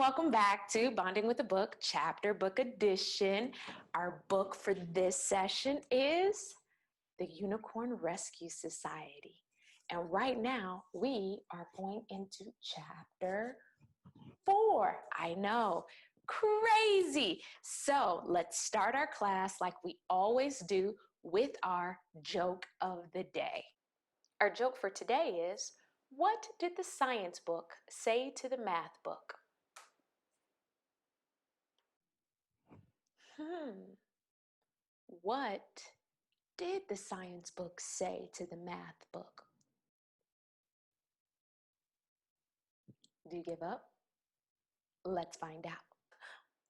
welcome back to Bonding with a Book, Chapter Book Edition. Our book for this session is The Unicorn Rescue Society. And right now, we are going into Chapter 4. I know, crazy. So let's start our class like we always do with our joke of the day. Our joke for today is, what did the science book say to the math book? What did the science book say to the math book? Do you give up? Let's find out.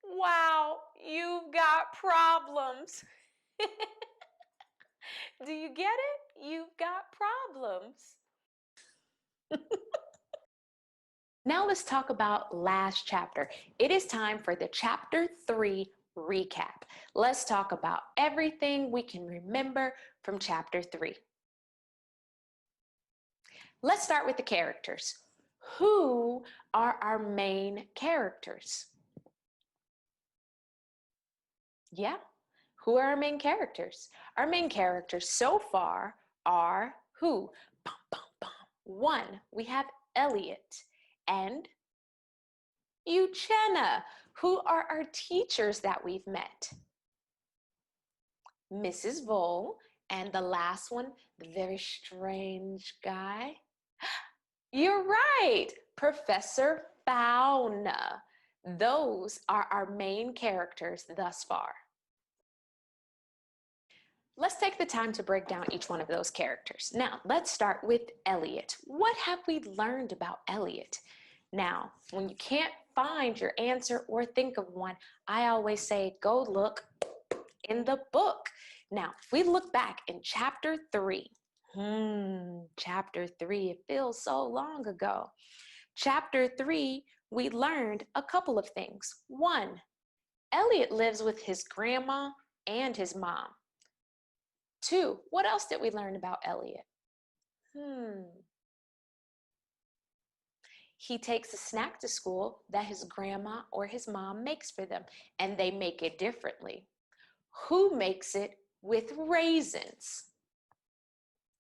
Wow, you've got problems. Do you get it? You've got problems. Now let's talk about last chapter. It is time for the chapter 3 recap. Let's talk about everything we can remember from chapter 3. Let's start with the characters. Who are our main characters? Yeah, who are our main characters? Our main characters so far are who? Bum, bum, bum. 1, we have Elliot and Uchenna. Who are our teachers that we've met? Mrs. Vole, and the last one, the very strange guy. You're right, Professor Fauna. Those are our main characters thus far. Let's take the time to break down each one of those characters. Now, let's start with Elliot. What have we learned about Elliot? Now, when you can't find your answer or think of one, I always say, go look in the book. Now, if we look back in chapter 3, chapter 3, it feels so long ago. Chapter 3, we learned a couple of things. 1, Elliot lives with his grandma and his mom. 2, what else did we learn about Elliot? He takes a snack to school that his grandma or his mom makes for them, and they make it differently. Who makes it with raisins?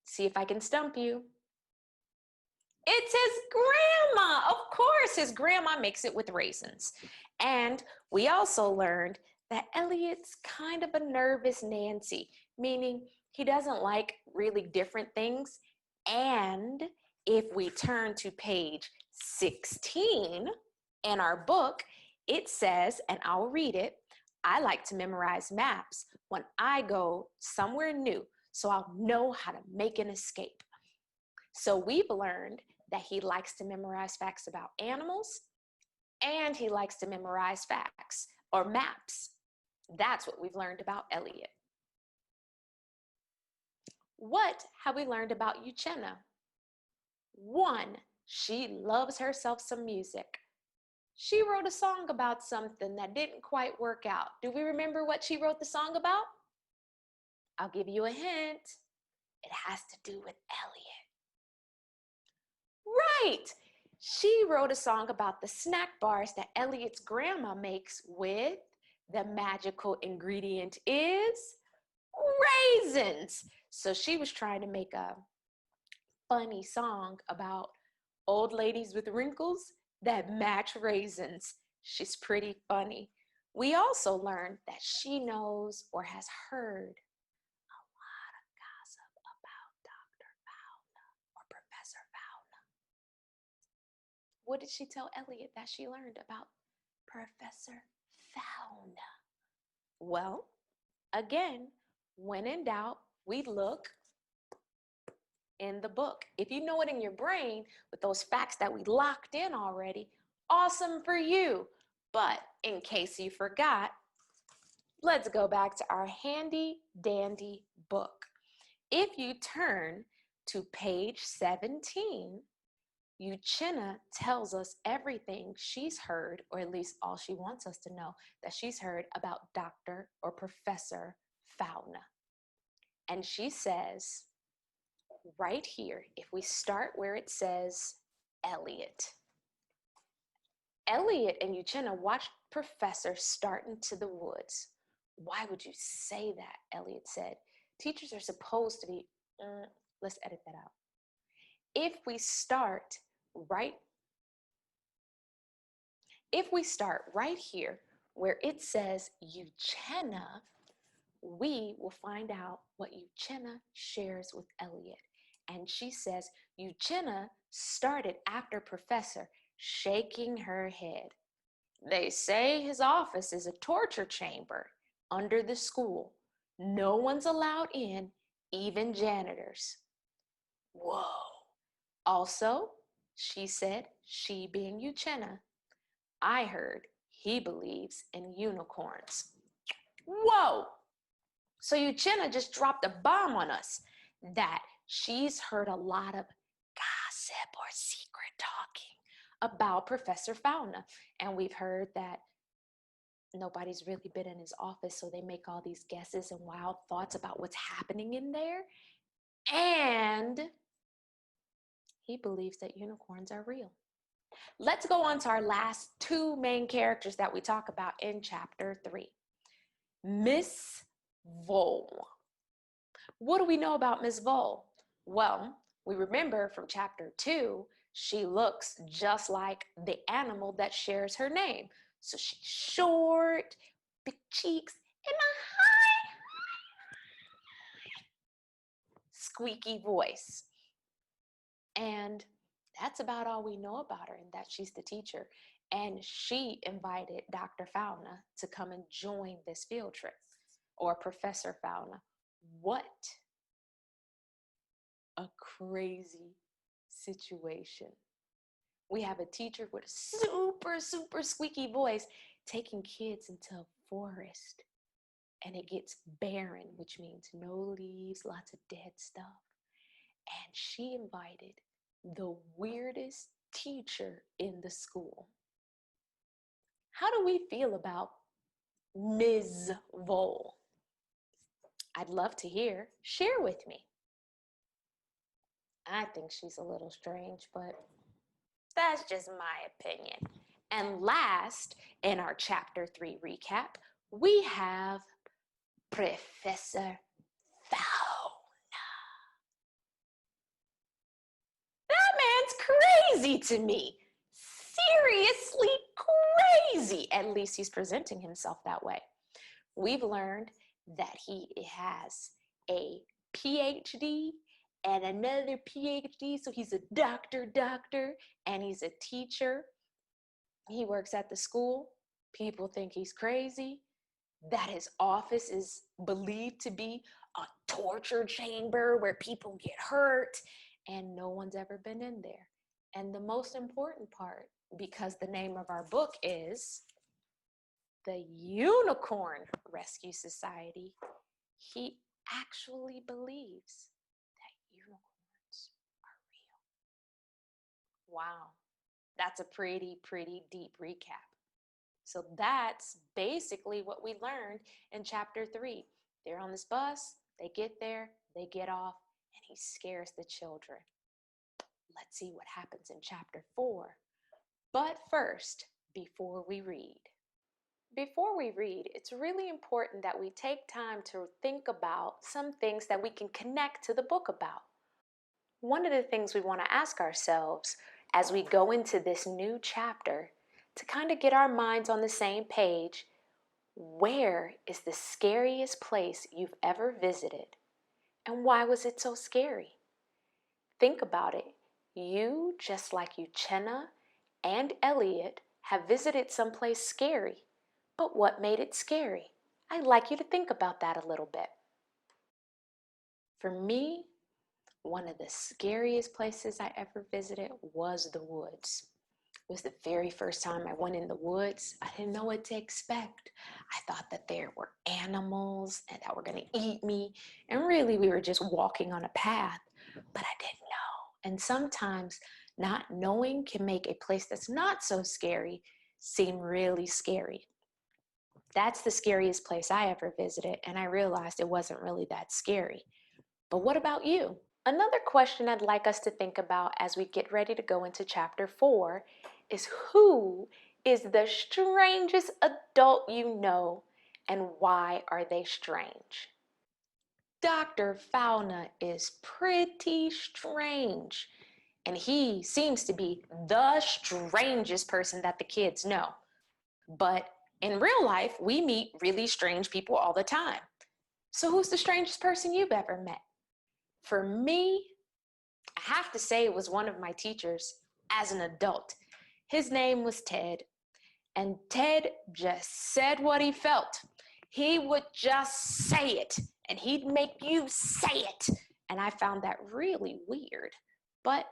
See if I can stump you. It's his grandma. Of course, his grandma makes it with raisins. And we also learned that Elliot's kind of a nervous Nancy, meaning he doesn't like really different things. And if we turn to page 16 in our book, it says, and I'll read it, I like to memorize maps when I go somewhere new, so I'll know how to make an escape. So we've learned that he likes to memorize facts about animals, and he likes to memorize facts or maps. That's what we've learned about Elliot. What have we learned about Uchenna? 1, she loves herself some music. She wrote a song about something that didn't quite work out. Do we remember what she wrote the song about? I'll give you a hint. It has to do with Elliot. Right! She wrote a song about the snack bars that Elliot's grandma makes with the magical ingredient is raisins. So she was trying to make a funny song about old ladies with wrinkles that match raisins. She's pretty funny. We also learned that she knows or has heard a lot of gossip about Dr. Fauna or Professor Fauna. What did she tell Elliot that she learned about Professor Fauna? Well, again, when in doubt, we look in the book. If you know it in your brain with those facts that we locked in already, awesome for you. But in case you forgot, let's go back to our handy dandy book. If you turn to page 17, Uchenna tells us everything she's heard, or at least all she wants us to know that she's heard about Dr. or Professor Fauna. And she says, right here, if we start where it says Elliot, Elliot and Uchenna watched Professor start into the woods. Why would you say that? Elliot said. Teachers are supposed to be. Let's edit that out. If we start right here where it says Uchenna, we will find out what Uchenna shares with Elliot. And she says, Uchenna started after Professor, shaking her head. They say his office is a torture chamber under the school. No one's allowed in, even janitors. Whoa. Also, she said, she being Uchenna, I heard he believes in unicorns. Whoa! So Uchenna just dropped a bomb on us that she's heard a lot of gossip or secret talking about Professor Fauna. And we've heard that nobody's really been in his office, so they make all these guesses and wild thoughts about what's happening in there. And he believes that unicorns are real. Let's go on to our last two main characters that we talk about in chapter 3. Miss Vole. What do we know about Miss Vole? Well, we remember from chapter 2, she looks just like the animal that shares her name. So she's short, big cheeks, and a high, squeaky voice. And that's about all we know about her, and that she's the teacher. And she invited Dr. Fauna to come and join this field trip, or Professor Fauna. What a crazy situation. We have a teacher with a super, super squeaky voice taking kids into a forest, and it gets barren, which means no leaves, lots of dead stuff. And she invited the weirdest teacher in the school. How do we feel about Ms. Vole? I'd love to hear. Share with me. I think she's a little strange, but that's just my opinion. And last, in our chapter 3 recap, we have Professor Fauna. That man's crazy to me. Seriously crazy. At least he's presenting himself that way. We've learned that he has a PhD and another PhD, so he's a doctor, and he's a teacher. He works at the school. People think he's crazy, that his office is believed to be a torture chamber where people get hurt, and no one's ever been in there. And the most important part, because the name of our book is the Unicorn Rescue Society, he actually believes that unicorns are real. Wow, that's a pretty deep recap. So that's basically what we learned in chapter 3. They're on this bus, they get there, they get off, and he scares the children. Let's see what happens in chapter 4. But first, before we read, it's really important that we take time to think about some things that we can connect to the book about. One of the things we want to ask ourselves as we go into this new chapter, to kind of get our minds on the same page, where is the scariest place you've ever visited? And why was it so scary? Think about it. You, just like Uchenna and Elliot, have visited someplace scary. But what made it scary? I'd like you to think about that a little bit. For me, one of the scariest places I ever visited was the woods. It was the very first time I went in the woods. I didn't know what to expect. I thought that there were animals and that were going to eat me. And really, we were just walking on a path, but I didn't know. And sometimes not knowing can make a place that's not so scary seem really scary. That's the scariest place I ever visited, and I realized it wasn't really that scary. But what about you? Another question I'd like us to think about as we get ready to go into chapter 4 is, who is the strangest adult you know, and why are they strange? Dr. Fauna is pretty strange, and he seems to be the strangest person that the kids know. But in real life, we meet really strange people all the time. So, who's the strangest person you've ever met? For me, I have to say it was one of my teachers as an adult. His name was Ted, and Ted just said what he felt. He would just say it, and he'd make you say it. And I found that really weird. But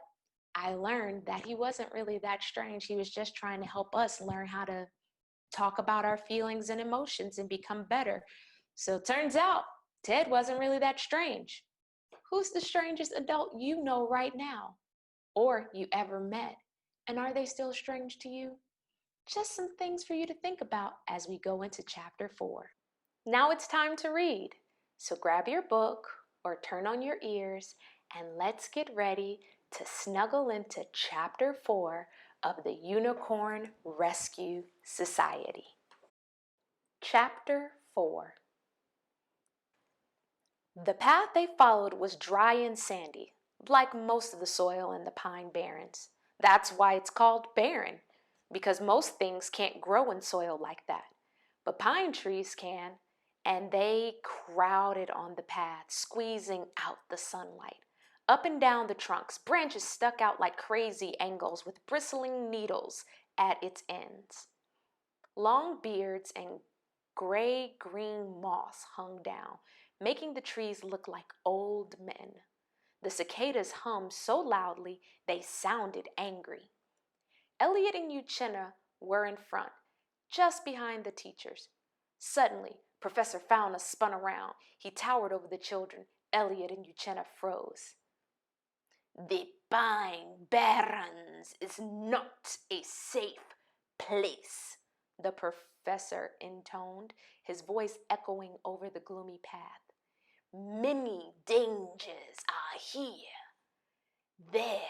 I learned that he wasn't really that strange. He was just trying to help us learn how to talk about our feelings and emotions and become better. So it turns out Ted wasn't really that strange. Who's the strangest adult you know right now or you ever met? And are they still strange to you? Just some things for you to think about as we go into chapter 4. Now it's time to read. So grab your book or turn on your ears and let's get ready to snuggle into chapter 4 of the Unicorn Rescue Society. Chapter 4. The path they followed was dry and sandy, like most of the soil in the Pine Barrens. That's why it's called barren, because most things can't grow in soil like that. But pine trees can, and they crowded on the path, squeezing out the sunlight. Up and down the trunks, branches stuck out like crazy angles with bristling needles at its ends. Long beards and gray-green moss hung down, making the trees look like old men. The cicadas hummed so loudly they sounded angry. Elliot and Uchenna were in front, just behind the teachers. Suddenly, Professor Fauna spun around. He towered over the children. Elliot and Uchenna froze. The Pine Barrens is not a safe place, the professor intoned, his voice echoing over the gloomy path. Many dangers are here. There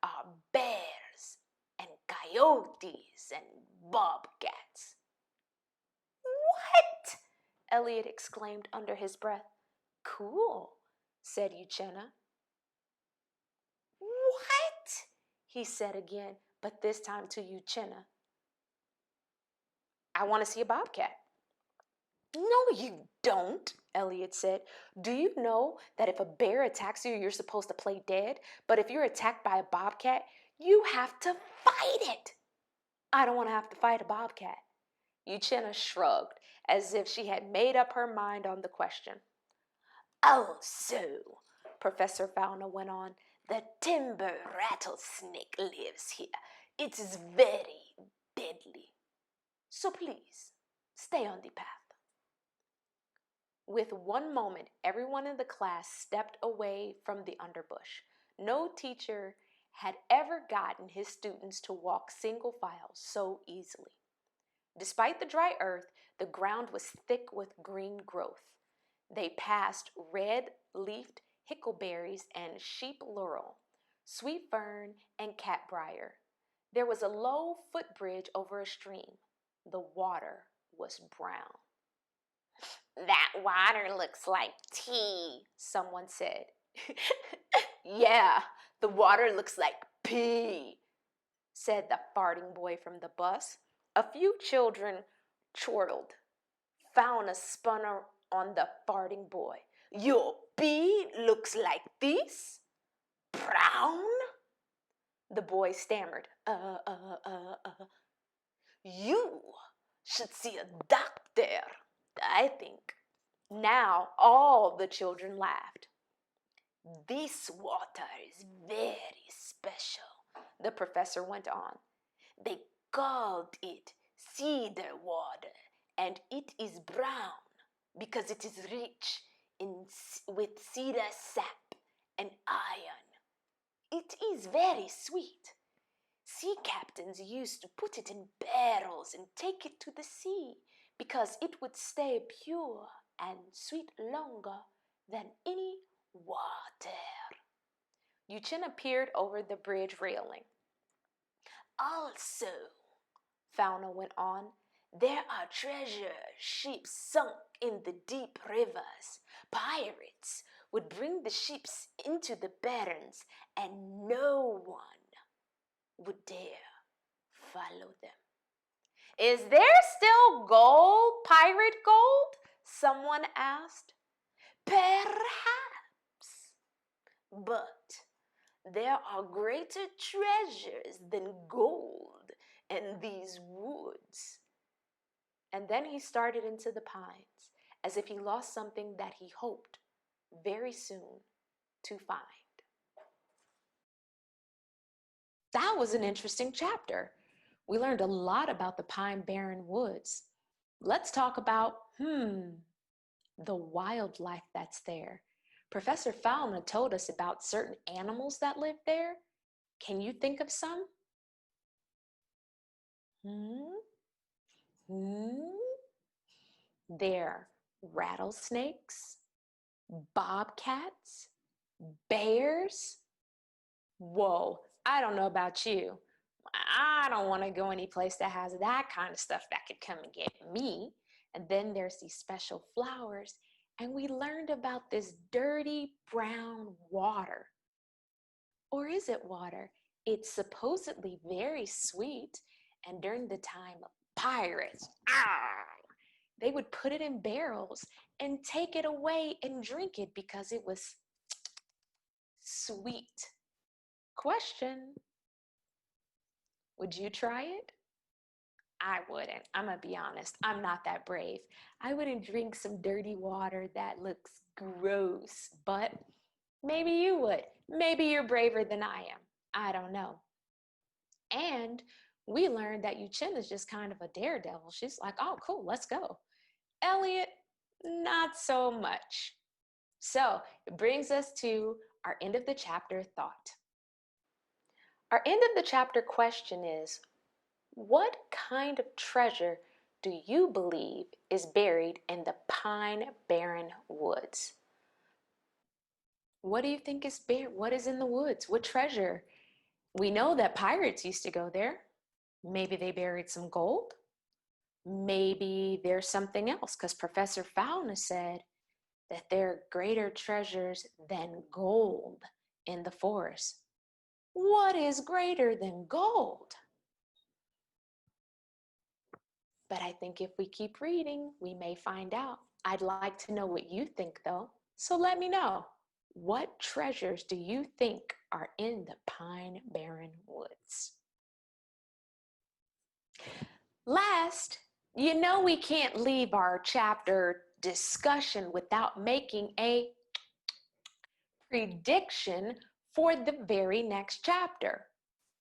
are bears and coyotes and bobcats. What? Elliot exclaimed under his breath. Cool, said Uchenna. What? He said again, but this time to Uchenna. I want to see a bobcat. No, you don't, Elliot said. Do you know that if a bear attacks you, you're supposed to play dead? But if you're attacked by a bobcat, you have to fight it. I don't want to have to fight a bobcat. Uchenna shrugged, as if she had made up her mind on the question. Oh, so, Professor Fauna went on, the timber rattlesnake lives here. It is very deadly. So please, stay on the path. With one moment, everyone in the class stepped away from the underbush. No teacher had ever gotten his students to walk single file so easily. Despite the dry earth, the ground was thick with green growth. They passed red-leafed hickleberries and sheep laurel, sweet fern and catbrier. There was a low footbridge over a stream. The water was brown. That water looks like tea, someone said. Yeah, the water looks like pee, said the farting boy from the bus. A few children chortled. Fauna spun on the farting boy. Your pee looks like this? Brown? The boy stammered. You should see a doctor, I think. Now all the children laughed. This water is very special, the professor went on. They called it cedar water, and it is brown because it is rich with cedar sap and iron. It is very sweet. Sea captains used to put it in barrels and take it to the sea because it would stay pure and sweet longer than any water. Uchenna peered over the bridge railing. Also, Fauna went on. There are treasure ships sunk in the deep rivers. Pirates would bring the ships into the barrens, and no one would dare follow them. Is there still gold, pirate gold? Someone asked. Perhaps, but there are greater treasures than gold in these woods. And then he started into the pines, as if he lost something that he hoped very soon to find. That was an interesting chapter. We learned a lot about the pine barren woods. Let's talk about, the wildlife that's there. Professor Fauna told us about certain animals that live there. Can you think of some? There are rattlesnakes, bobcats, bears. Whoa, I don't know about you. I don't want to go any place that has that kind of stuff that could come and get me. And then there's these special flowers. And we learned about this dirty brown water. Or is it water? It's supposedly very sweet. And during the time of pirates, they would put it in barrels and take it away and drink it because it was sweet. Question: would you try it? I wouldn't. I'm gonna be honest. I'm not that brave. I wouldn't drink some dirty water that looks gross, but maybe you would. Maybe you're braver than I am. I don't know. And we learned that Uchenna's just kind of a daredevil. She's like, oh, cool, let's go. Elliot, not so much. So it brings us to our end of the chapter thought. Our end of the chapter question is, what kind of treasure do you believe is buried in the pine barren woods? What do you think is buried? What is in the woods? What treasure? We know that pirates used to go there. Maybe they buried some gold. Maybe there's something else, because Professor Fauna said that there are greater treasures than gold in the forest. What is greater than gold? But I think if we keep reading, we may find out. I'd like to know what you think, though. So let me know. What treasures do you think are in the pine barren woods? Last, you know we can't leave our chapter discussion without making a prediction for the very next chapter.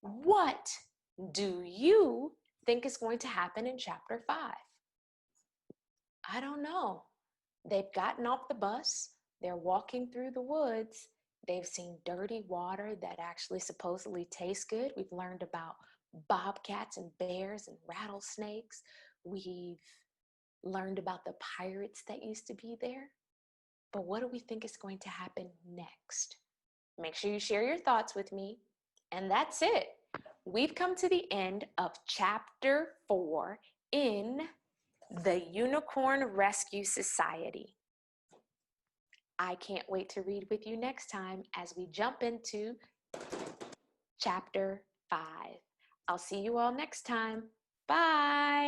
What do you think is going to happen in chapter 5? I don't know. They've gotten off the bus. They're walking through the woods. They've seen dirty water that actually supposedly tastes good. We've learned about bobcats and bears and rattlesnakes. We've learned about the pirates that used to be there. But what do we think is going to happen next? Make sure you share your thoughts with me. And that's it. We've come to the end of chapter 4 in the Unicorn Rescue Society. I can't wait to read with you next time as we jump into chapter 5. I'll see you all next time. Bye.